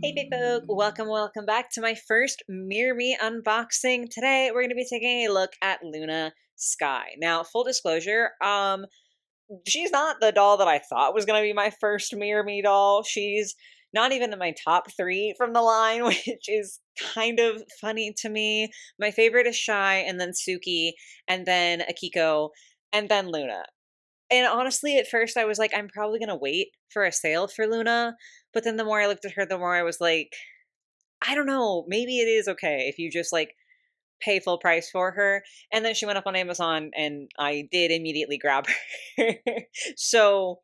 Hey folk, welcome back to my first MirrorMi unboxing. Today we're going to be taking a look at Luna Skye. Now, full disclosure, she's not the doll that I thought was going to be my first MirrorMi doll. She's not even in my top 3 from the line, which is kind of funny to me. My favorite is Shy, and then Suki, and then Akiko, and then Luna. And honestly, at first I was like, I'm probably gonna wait for a sale for Luna. But then the more I looked at her, the more I was like, I don't know, maybe it is okay if you just like pay full price for her. And then she went up on Amazon and I did immediately grab her. So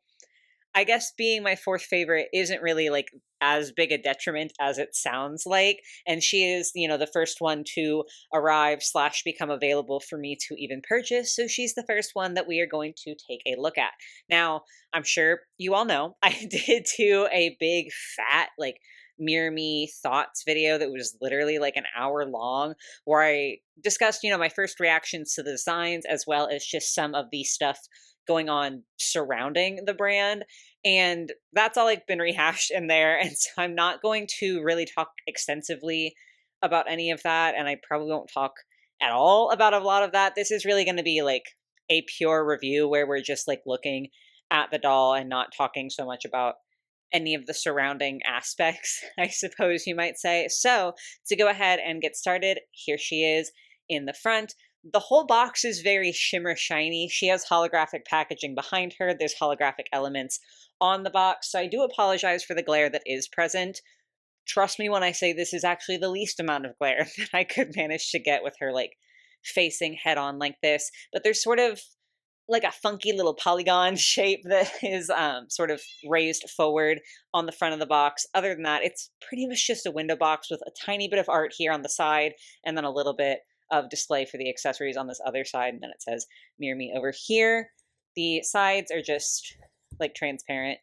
I guess being my fourth favorite isn't really like as big a detriment as it sounds like. And she is, the first one to arrive slash become available for me to even purchase. So she's the first one that we are going to take a look at. Now, I'm sure you all know I did do a big fat, like, Mirror Me thoughts video that was literally like an hour long where I discussed, my first reactions to the designs as well as just some of the stuff going on surrounding the brand. And that's all like been rehashed in there. And so I'm not going to really talk extensively about any of that. And I probably won't talk at all about a lot of that. This is really going to be like a pure review where we're just like looking at the doll and not talking so much about any of the surrounding aspects, I suppose you might say. So to go ahead and get started, here she is in the front. The whole box is very shimmer shiny. She has holographic packaging behind her. There's holographic elements on the box. So I do apologize for the glare that is present. Trust me when I say this is actually the least amount of glare that I could manage to get with her like facing head on like this. But there's sort of like a funky little polygon shape that is sort of raised forward on the front of the box. Other than that, it's pretty much just a window box with a tiny bit of art here on the side and then a little bit of display for the accessories on this other side. And then it says Mirror Me over here. The sides are just like transparent.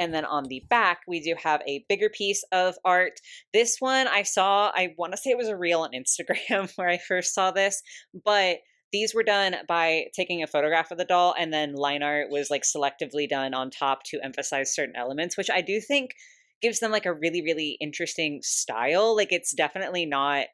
And then on the back, we do have a bigger piece of art. This one I saw, I want to say it was a reel on Instagram where I first saw this, but these were done by taking a photograph of the doll and then line art was like selectively done on top to emphasize certain elements, which I do think gives them like a really, really interesting style. Like it's definitely not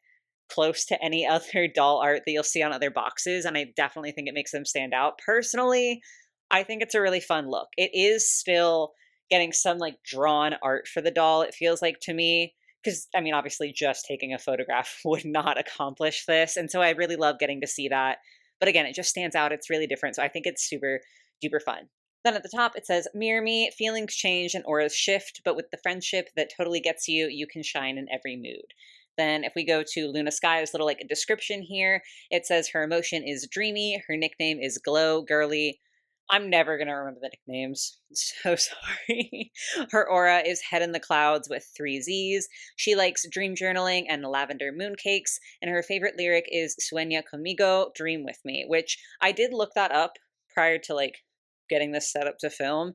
close to any other doll art that you'll see on other boxes. And I definitely think it makes them stand out. Personally, I think it's a really fun look. It is still getting some like drawn art for the doll, it feels like to me. Because, I mean, obviously, just taking a photograph would not accomplish this. And so I really love getting to see that. But again, it just stands out. It's really different. So I think it's super duper fun. Then at the top, it says, Mirror Me, feelings change and auras shift, but with the friendship that totally gets you, you can shine in every mood. Then if we go to Luna Skye's little like description here, it says her emotion is dreamy, her nickname is glow girly. I'm never going to remember the nicknames. So sorry. Her aura is head in the clouds with 3 Z's. She likes dream journaling and lavender mooncakes. And her favorite lyric is Sueña conmigo, dream with me, which I did look that up prior to like getting this set up to film.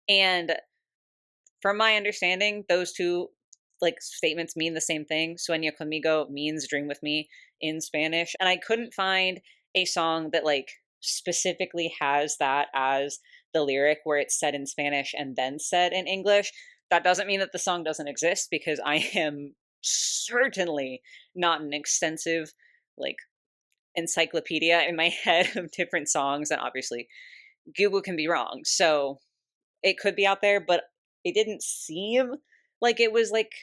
And from my understanding, those two like statements mean the same thing. Sueña conmigo means dream with me in Spanish. And I couldn't find a song that like specifically has that as the lyric where it's said in Spanish and then said in English. That doesn't mean that the song doesn't exist because I am certainly not an extensive like encyclopedia in my head of different songs, and obviously Google can be wrong. So it could be out there, but it didn't seem like it was like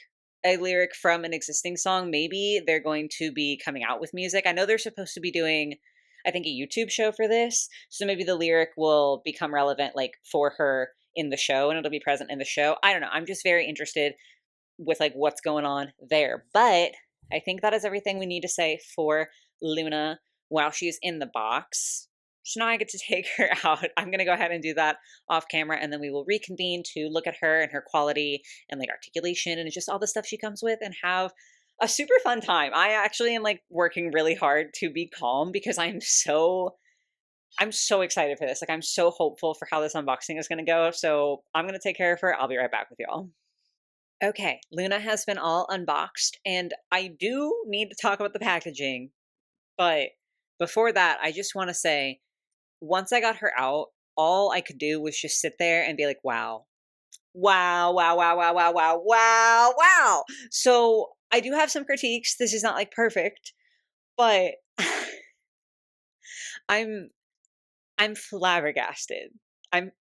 a lyric from an existing song. Maybe they're going to be coming out with music. I know they're supposed to be doing, I think, a YouTube show for this. So maybe the lyric will become relevant like for her in the show and it'll be present in the show. I don't know. I'm just very interested with like what's going on there. But I think that is everything we need to say for Luna while she's in the box. So now I get to take her out. I'm going to go ahead and do that off camera, and then we will reconvene to look at her and her quality and like articulation and just all the stuff she comes with and have a super fun time. I actually am like working really hard to be calm because I'm so excited for this. Like I'm so hopeful for how this unboxing is going to go. So I'm going to take care of her. I'll be right back with y'all. Okay, Luna has been all unboxed, and I do need to talk about the packaging. But before that, I just want to say, once I got her out, all I could do was just sit there and be like, wow, Wow, wow, wow, wow, wow, wow, wow, wow. So I do have some critiques. This is not like perfect, but I'm I'm flabbergasted. I'm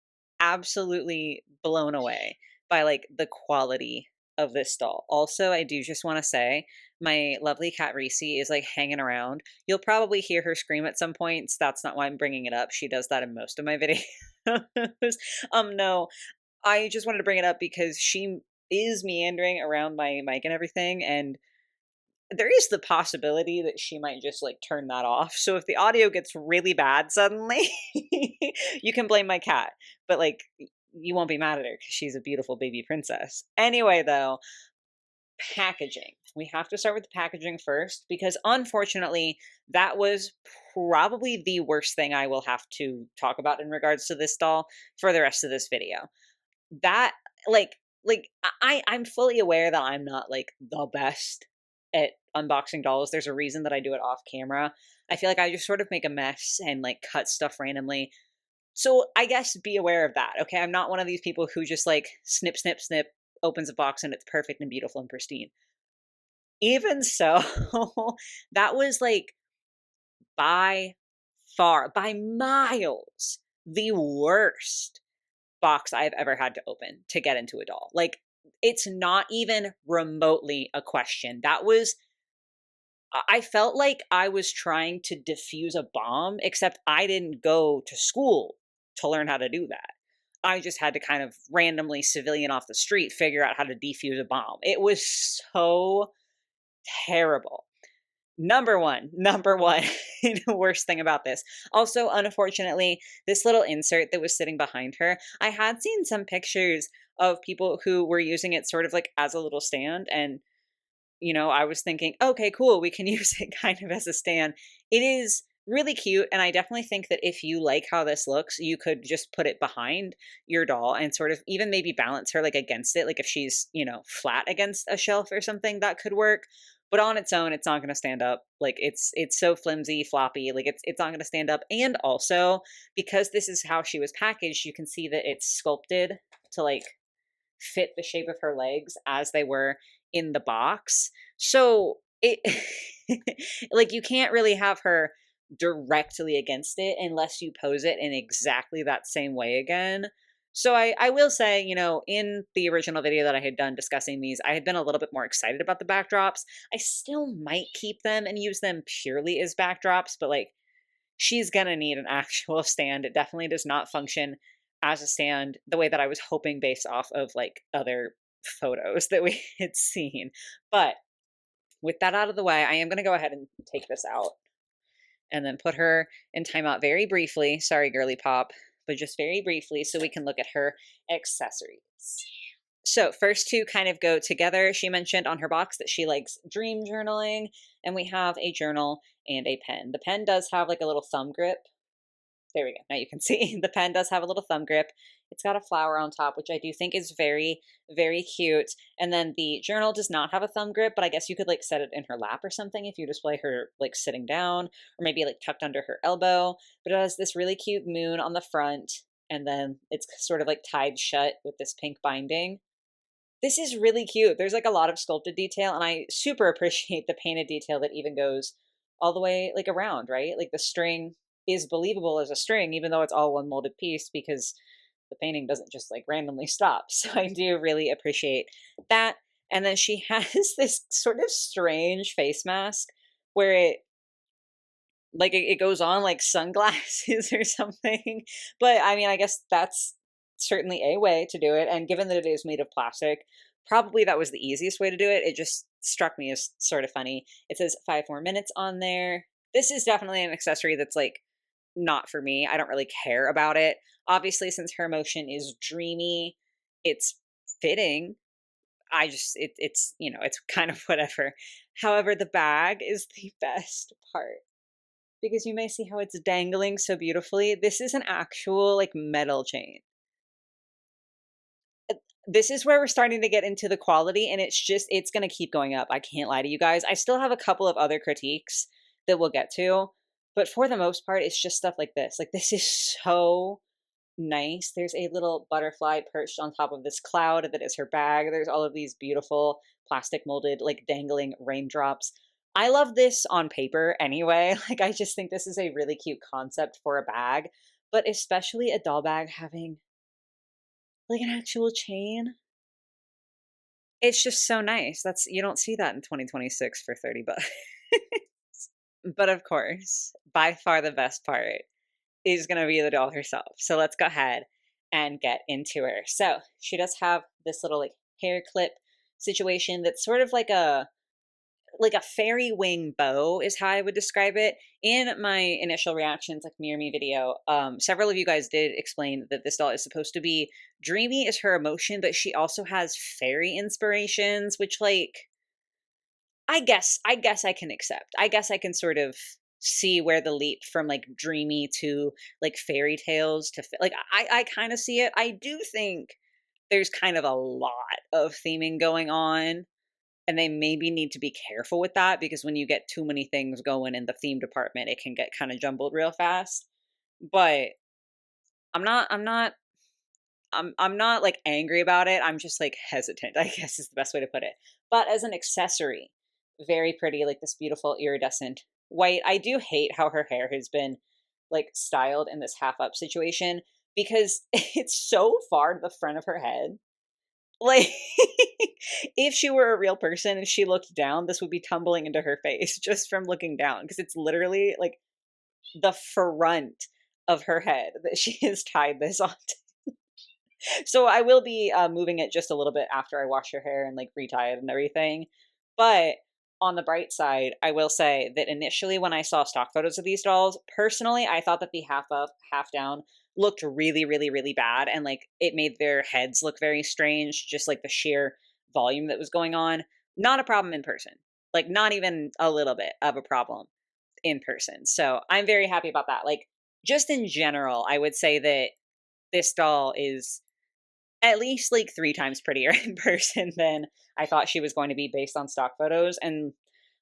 absolutely blown away by like the quality of this doll. Also, I do just want to say my lovely cat Reese is like hanging around. You'll probably hear her scream at some points. That's not why I'm bringing it up. She does that in most of my videos. No, I just wanted to bring it up because she is meandering around my mic and everything, and there is the possibility that she might just like turn that off. So if the audio gets really bad suddenly, you can blame my cat. But like you won't be mad at her because she's a beautiful baby princess. Anyway, though, packaging. We have to start with the packaging first because unfortunately, that was probably the worst thing I will have to talk about in regards to this doll for the rest of this video. That I'm fully aware that I'm not like the best at unboxing dolls. There's a reason that I do it off camera. I feel like I just sort of make a mess and like cut stuff randomly. So I guess be aware of that. Okay, I'm not one of these people who just like snip snip snip opens a box and it's perfect and beautiful and pristine. Even so, that was like by far, by miles, the worst box I've ever had to open to get into a doll. Like, it's not even remotely a question. That was, I felt like I was trying to defuse a bomb, except I didn't go to school to learn how to do that. I just had to kind of randomly civilian off the street figure out how to defuse a bomb. It was so terrible. Number one, the worst thing about this. Also, unfortunately, this little insert that was sitting behind her, I had seen some pictures of people who were using it sort of like as a little stand. And, I was thinking, okay, cool, we can use it kind of as a stand. It is really cute. And I definitely think that if you like how this looks, you could just put it behind your doll and sort of even maybe balance her like against it. Like if she's, flat against a shelf or something, that could work, but on its own it's not going to stand up. Like it's so flimsy, floppy, like it's not going to stand up. And also, because this is how she was packaged, you can see that it's sculpted to like fit the shape of her legs as they were in the box. So it like you can't really have her directly against it unless you pose it in exactly that same way again. So I will say, in the original video that I had done discussing these, I had been a little bit more excited about the backdrops. I still might keep them and use them purely as backdrops, but like she's gonna need an actual stand. It definitely does not function as a stand the way that I was hoping based off of like other photos that we had seen. But with that out of the way, I am gonna go ahead and take this out and then put her in timeout very briefly. Sorry, girly pop, but just very briefly so we can look at her accessories. So first two kind of go together. She mentioned on her box that she likes dream journaling, and we have a journal and a pen. The pen does have like a little thumb grip. There we go. Now you can see the pen does have a little thumb grip. It's got a flower on top, which I do think is very, very cute. And then the journal does not have a thumb grip, but I guess you could like set it in her lap or something if you display her like sitting down, or maybe like tucked under her elbow. But it has this really cute moon on the front, and then it's sort of like tied shut with this pink binding. This is really cute. There's like a lot of sculpted detail, and I super appreciate the painted detail that even goes all the way like around, right? Like the string is believable as a string, even though it's all one molded piece, because the painting doesn't just like randomly stop. So I do really appreciate that. And then she has this sort of strange face mask where it goes on like sunglasses or something. But I mean, I guess that's certainly a way to do it. And given that it is made of plastic, probably that was the easiest way to do it. It just struck me as sort of funny. It says 5 more minutes on there. This is definitely an accessory that's like not for me. I don't really care about it. Obviously, since her emotion is dreamy, it's fitting. It's kind of whatever. However, the bag is the best part because you may see how it's dangling so beautifully. This is an actual like metal chain. This is where we're starting to get into the quality, and it's going to keep going up. I can't lie to you guys. I still have a couple of other critiques that we'll get to, but for the most part, it's just stuff like this. Like this is so nice. There's a little butterfly perched on top of this cloud that is her bag. There's all of these beautiful plastic molded, like dangling raindrops. I love this on paper anyway. Like, I just think this is a really cute concept for a bag, but especially a doll bag having like an actual chain. It's just so nice. That's you don't see that in 2026 for 30 bucks. But of course, by far the best part is going to be the doll herself. So let's go ahead and get into her. So she does have this little like hair clip situation that's sort of like a fairy wing bow is how I would describe it. In my initial reactions, like MirrorMi video, several of you guys did explain that this doll is supposed to be dreamy is her emotion, but she also has fairy inspirations, which like I guess I can accept. I guess I can sort of see where the leap from like dreamy to like fairy tales to like I kind of see it. I do think there's kind of a lot of theming going on, and they maybe need to be careful with that because when you get too many things going in the theme department, it can get kind of jumbled real fast. But I'm not like angry about it. I'm just like hesitant, I guess is the best way to put it. But as an accessory, very pretty, like this beautiful iridescent white. I do hate how her hair has been like styled in this half up situation because it's so far to the front of her head. Like, if she were a real person and she looked down, this would be tumbling into her face just from looking down because it's literally like the front of her head that she has tied this on. So I will be moving it just a little bit after I wash her hair and like retie it and everything. But on the bright side, I will say that initially when I saw stock photos of these dolls, personally, I thought that the half up, half down looked really, really, really bad. And like it made their heads look very strange, just like the sheer volume that was going on. Not a problem in person. Like not even a little bit of a problem in person. So I'm very happy about that. Like just in general, I would say that this doll is at least like 3 times prettier in person than I thought she was going to be based on stock photos, and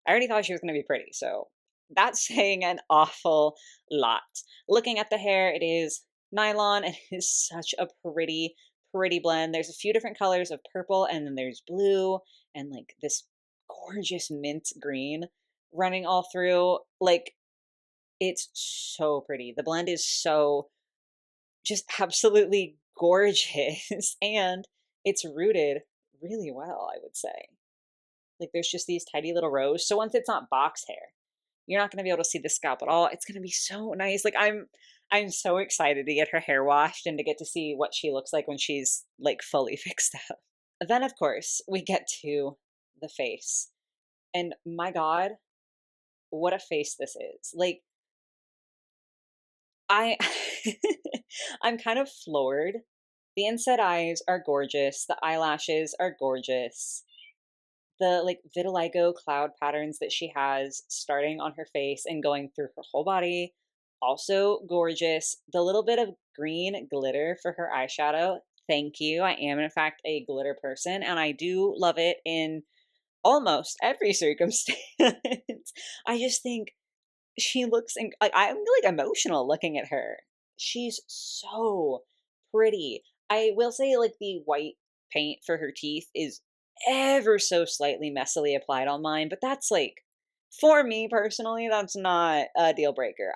I already thought she was gonna be pretty, so that's saying an awful lot. Looking at the hair, it is nylon, and it is such a pretty, pretty blend. There's a few different colors of purple, and then there's blue, and, like, this gorgeous mint green running all through. Like, it's so pretty. The blend is so just absolutely gorgeous and it's rooted really well, I would say. Like there's just these tiny little rows. So once it's not box hair, you're not going to be able to see the scalp at all. It's going to be so nice. Like I'm so excited to get her hair washed and to get to see what she looks like when she's like fully fixed up. Then of course, we get to the face. And my god, what a face this is. Like I I'm kind of floored. The inset eyes are gorgeous. The eyelashes are gorgeous. The like vitiligo cloud patterns that she has starting on her face and going through her whole body, also gorgeous. The little bit of green glitter for her eyeshadow. Thank you. I am in fact a glitter person and I do love it in almost every circumstance. I just think she looks like I'm like emotional looking at her. She's so pretty. I will say like the white paint for her teeth is ever so slightly messily applied on mine, but that's like for me personally, that's not a deal breaker.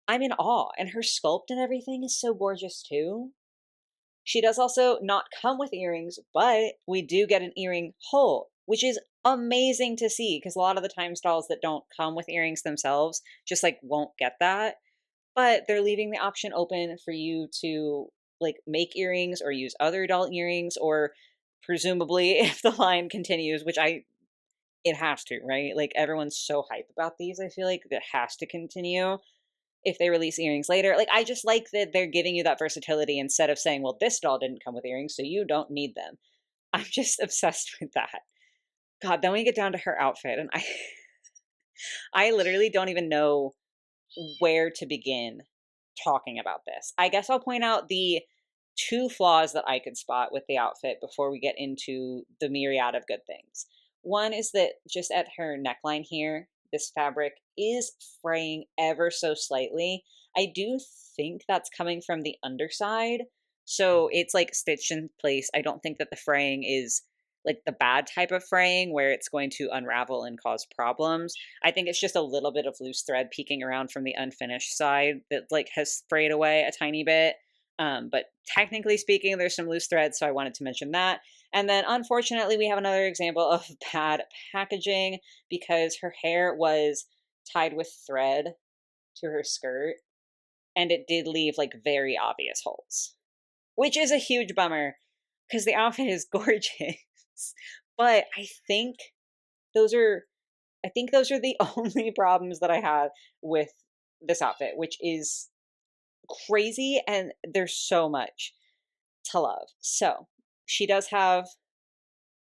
I'm in awe and her sculpt and everything is so gorgeous too. She does also not come with earrings, but we do get an earring hole, which is amazing to see because a lot of the time dolls that don't come with earrings themselves just like won't get that. But they're leaving the option open for you to like make earrings or use other adult earrings or presumably if the line continues, which it has to, right? Like everyone's so hype about these, I feel like it has to continue if they release earrings later. Like I just like that they're giving you that versatility instead of saying, well, this doll didn't come with earrings, so you don't need them. I'm just obsessed with that. God, then we get down to her outfit and I literally don't even know where to begin talking about this. I guess I'll point out the 2 flaws that I could spot with the outfit before we get into the myriad of good things. One is that just at her neckline here, this fabric is fraying ever so slightly. I do think that's coming from the underside. So it's like stitched in place. I don't think that the fraying is like the bad type of fraying where it's going to unravel and cause problems. I think it's just a little bit of loose thread peeking around from the unfinished side that like has frayed away a tiny bit. But technically speaking, there's some loose thread, so I wanted to mention that. And then unfortunately, we have another example of bad packaging because her hair was tied with thread to her skirt and it did leave like very obvious holes, which is a huge bummer because the outfit is gorgeous. But those are I think those are the only problems that I had with this outfit, which is crazy and there's so much to love. So, she does have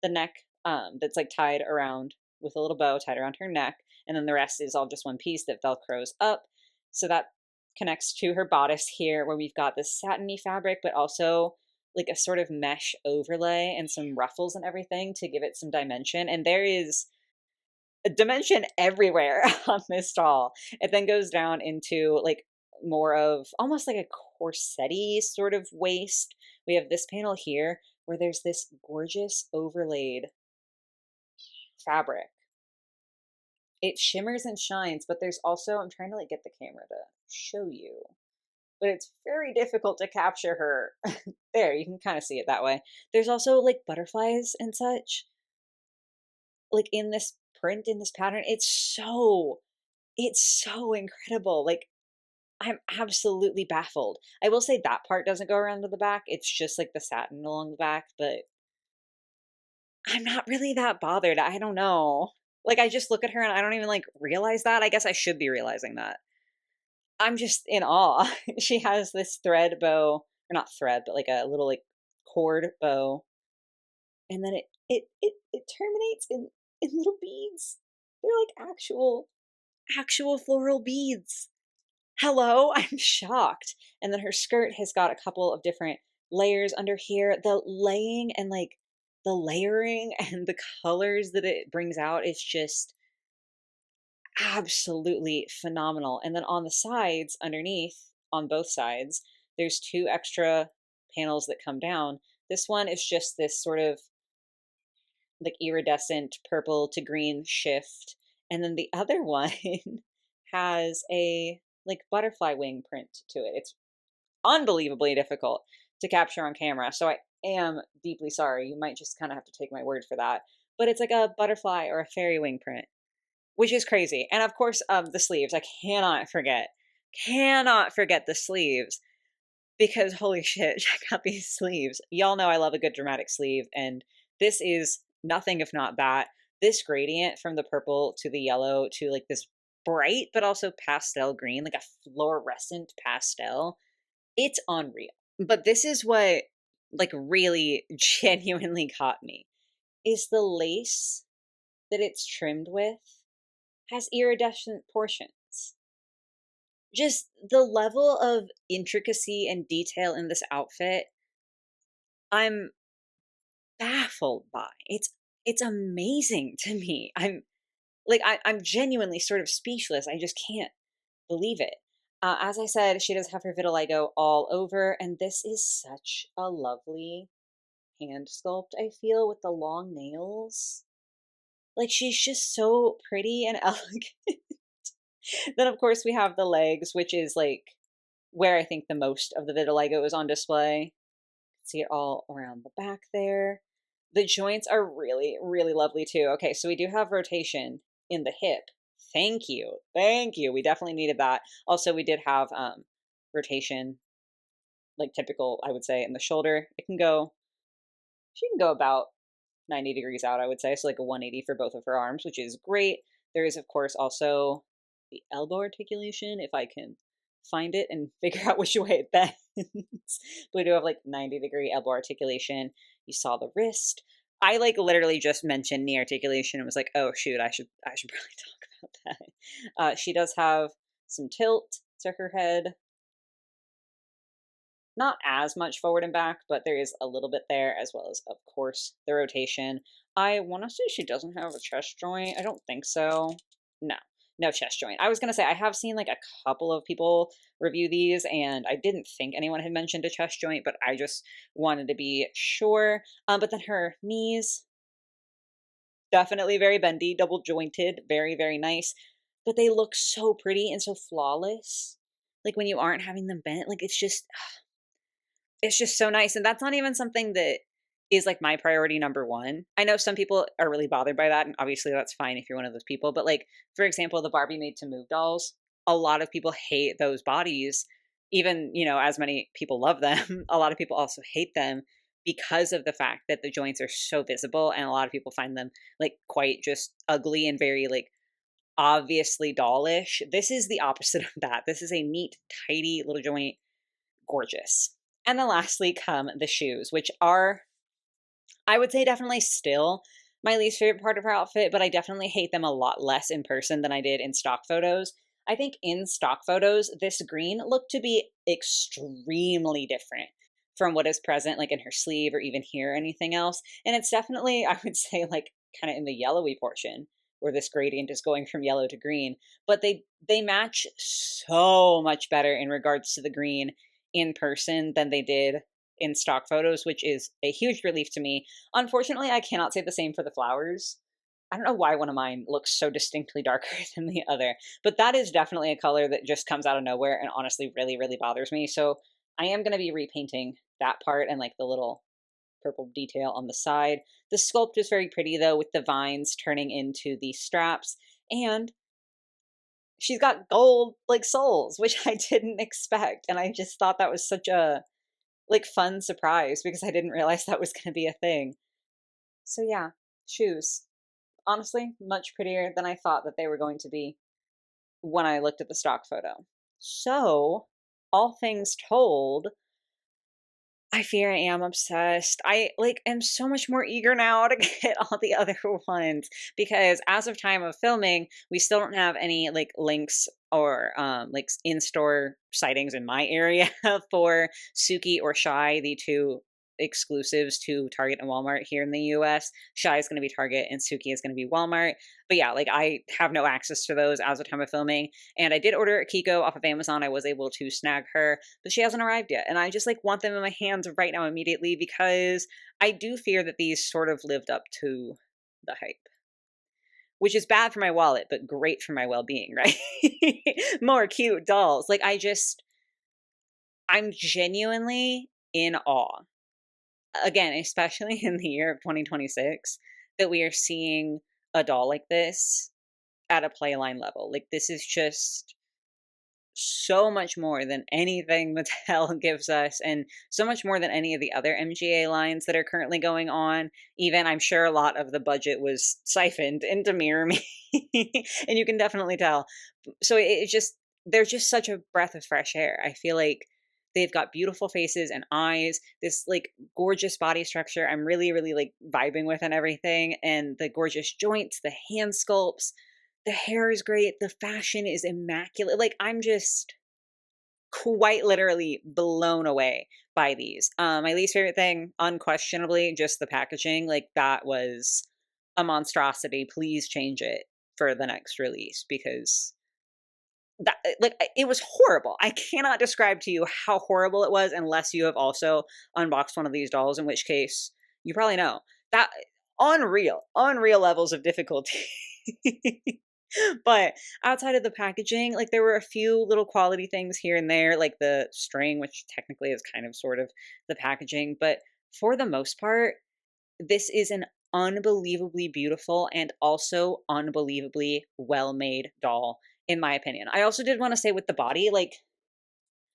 the neck that's like tied around with a little bow tied around her neck, and then the rest is all just one piece that velcros up. So that connects to her bodice here, where we've got this satiny fabric, but also like a sort of mesh overlay and some ruffles and everything to give it some dimension. And there is a dimension everywhere on this doll. It then goes down into like more of almost like a corset-y sort of waist. We have this panel here where there's this gorgeous overlaid fabric. It shimmers and shines, but there's also, I'm trying to like get the camera to show you, but it's very difficult to capture her. There, you can kind of see it that way. There's also like butterflies and such, like in this print, in this pattern. It's so incredible. Like, I'm absolutely baffled. I will say that part doesn't go around to the back. It's just like the satin along the back, but I'm not really that bothered. I don't know. Like, I just look at her and I don't even like realize that. I guess I should be realizing that. I'm just in awe. She has this thread bow, or not thread, but like a little like cord bow, and then it terminates in little beads. They're like actual floral beads. Hello, I'm shocked. And then her skirt has got a couple of different layers under here. The laying and like the layering and the colors that it brings out is just absolutely phenomenal. And then on the sides, underneath, on both sides, there's two extra panels that come down. This one is just this sort of like iridescent purple to green shift. And then the other one has a like butterfly wing print to it. It's unbelievably difficult to capture on camera. So I am deeply sorry. You might just kind of have to take my word for that. But it's like a butterfly or a fairy wing print, which is crazy. And of course, the sleeves. I cannot forget the sleeves because holy shit, check out these sleeves. Y'all know I love a good dramatic sleeve, and this is nothing if not that. This gradient from the purple to the yellow to like this bright but also pastel green, like a fluorescent pastel. It's unreal. But this is what like really genuinely caught me is the lace that it's trimmed with has iridescent portions. Just the level of intricacy and detail in this outfit, I'm baffled by. It's amazing to me. I'm genuinely sort of speechless. I just can't believe it. As I said, she does have her vitiligo all over, and this is such a lovely hand sculpt, I feel, with the long nails. Like, she's just so pretty and elegant. Then, of course, we have the legs, which is like where I think the most of the vitiligo is on display. See it all around the back there. The joints are really, really lovely too. Okay, so we do have rotation in the hip. Thank you. Thank you. We definitely needed that. Also, we did have rotation, like typical, I would say, in the shoulder. She can go about 90 degrees out, I would say. So like a 180 for both of her arms, which is great. There is, of course, also the elbow articulation, if I can find it and figure out which way it bends. But we do have like 90-degree elbow articulation. You saw the wrist. I like literally just mentioned knee articulation and was like, oh shoot, I should probably talk about that. She does have some tilt to her head. Not as much forward and back, but there is a little bit there, as well as, of course, the rotation. I want to say she doesn't have a chest joint. I don't think so. No, no chest joint. I was gonna say I have seen like a couple of people review these, and I didn't think anyone had mentioned a chest joint, but I just wanted to be sure. But then her knees, definitely very bendy, double jointed, very, very nice. But they look so pretty and so flawless. Like when you aren't having them bent, like it's just so nice, and that's not even something that is, like, my priority number 1. I know some people are really bothered by that, and obviously that's fine if you're one of those people, but, like, for example, the Barbie Made to Move dolls, a lot of people hate those bodies, even, as many people love them, a lot of people also hate them because of the fact that the joints are so visible, and a lot of people find them, like, quite just ugly and very, like, obviously dollish. This is the opposite of that. This is a neat, tidy little joint, gorgeous. And then lastly come the shoes, which are, I would say, definitely still my least favorite part of her outfit, but I definitely hate them a lot less in person than I did in stock photos. I think in stock photos, this green looked to be extremely different from what is present, like in her sleeve or even here or anything else. And it's definitely, I would say, like kind of in the yellowy portion where this gradient is going from yellow to green. But they match so much better in regards to the green in person than they did in stock photos, which is a huge relief to me. Unfortunately, I cannot say the same for the flowers. I don't know why one of mine looks so distinctly darker than the other, but that is definitely a color that just comes out of nowhere and honestly really, really bothers me. So I am going to be repainting that part and like the little purple detail on the side. The sculpt is very pretty though, with the vines turning into the straps. And she's got gold like soles, which I didn't expect. And I just thought that was such a like fun surprise because I didn't realize that was going to be a thing. So yeah, shoes. Honestly, much prettier than I thought that they were going to be when I looked at the stock photo. So, all things told, I fear I am obsessed. I like am so much more eager now to get all the other ones because as of time of filming, we still don't have any like links or like in-store sightings in my area for Suki or Shy, the two exclusives to Target and Walmart here in the US. Shy is going to be Target and Suki is going to be Walmart. But yeah, like I have no access to those as of time of filming. And I did order a Kiko off of Amazon. I was able to snag her, but she hasn't arrived yet. And I just like want them in my hands right now immediately because I do fear that these sort of lived up to the hype, which is bad for my wallet, but great for my well-being, right? More cute dolls. Like I'm genuinely in awe. Again, especially in the year of 2026, that we are seeing a doll like this at a playline level. Like this is just so much more than anything Mattel gives us, and so much more than any of the other MGA lines that are currently going on. Even I'm sure a lot of the budget was siphoned into MirrorMi, and you can definitely tell. So it just they're just such a breath of fresh air. I feel like they've got beautiful faces and eyes, this like gorgeous body structure. I'm really, really like vibing with and everything, and the gorgeous joints, the hand sculpts, the hair is great, the fashion is immaculate. Like I'm just quite literally blown away by these. My least favorite thing, unquestionably, just the packaging. Like that was a monstrosity. Please change it for the next release because that like it was horrible. I cannot describe to you how horrible it was unless you have also unboxed one of these dolls, in which case you probably know that unreal levels of difficulty. But outside of the packaging, like there were a few little quality things here and there, like the string, which technically is kind of sort of the packaging. But for the most part, this is an unbelievably beautiful and also unbelievably well made doll, in my opinion. I also did want to say with the body, like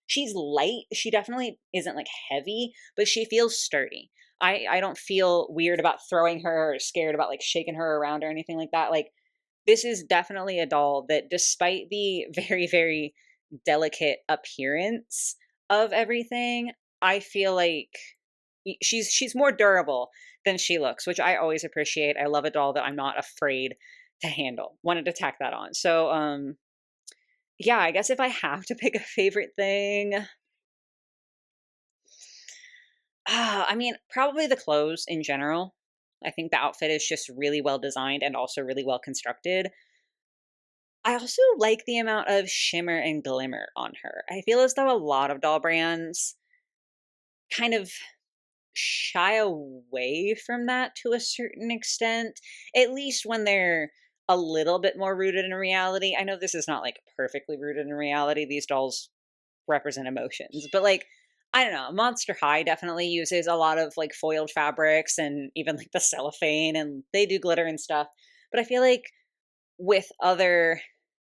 she's light. She definitely isn't like heavy, but she feels sturdy. I don't feel weird about throwing her or scared about like shaking her around or anything like that. Like this is definitely a doll that despite the very, very delicate appearance of everything, I feel like she's more durable than she looks, which I always appreciate. I love a doll that I'm not afraid to handle. Wanted to tack that on. So yeah, I guess if I have to pick a favorite thing, I mean, probably the clothes in general. I think the outfit is just really well designed and also really well constructed. I also like the amount of shimmer and glimmer on her. I feel as though a lot of doll brands kind of shy away from that to a certain extent, at least when they're a little bit more rooted in reality. I know this is not like perfectly rooted in reality. These dolls represent emotions, but like, I don't know, Monster High definitely uses a lot of like foiled fabrics and even like the cellophane, and they do glitter and stuff. But I feel like with other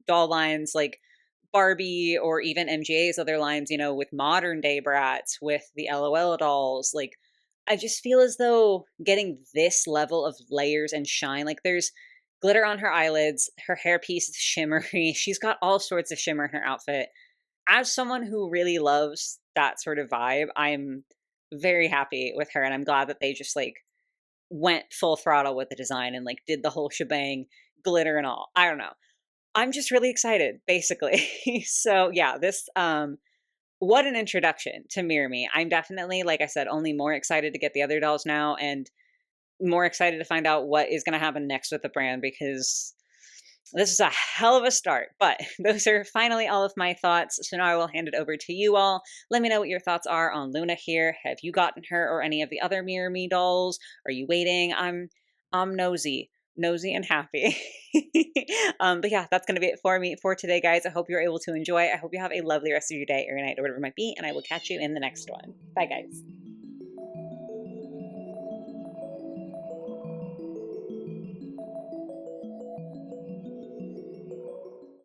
doll lines like Barbie or even MGA's other lines, with modern day brats, with the LOL dolls, like I just feel as though getting this level of layers and shine, like there's glitter on her eyelids, her hairpiece is shimmery, she's got all sorts of shimmer in her outfit. As someone who really loves that sort of vibe, I'm very happy with her and I'm glad that they just like went full throttle with the design and like did the whole shebang, glitter and all. I don't know. I'm just really excited, basically. So yeah, this what an introduction to MirrorMi. I'm definitely, like I said, only more excited to get the other dolls now and more excited to find out what is going to happen next with the brand because this is a hell of a start. But those are finally all of my thoughts. So now I will hand it over to you all. Let me know what your thoughts are on Luna here. Have you gotten her or any of the other MirrorMi dolls? Are you waiting? I'm nosy and happy. But yeah, that's going to be it for me for today, guys. I hope you're able to enjoy. I hope you have a lovely rest of your day or your night or whatever it might be, and I will catch you in the next one. Bye, guys.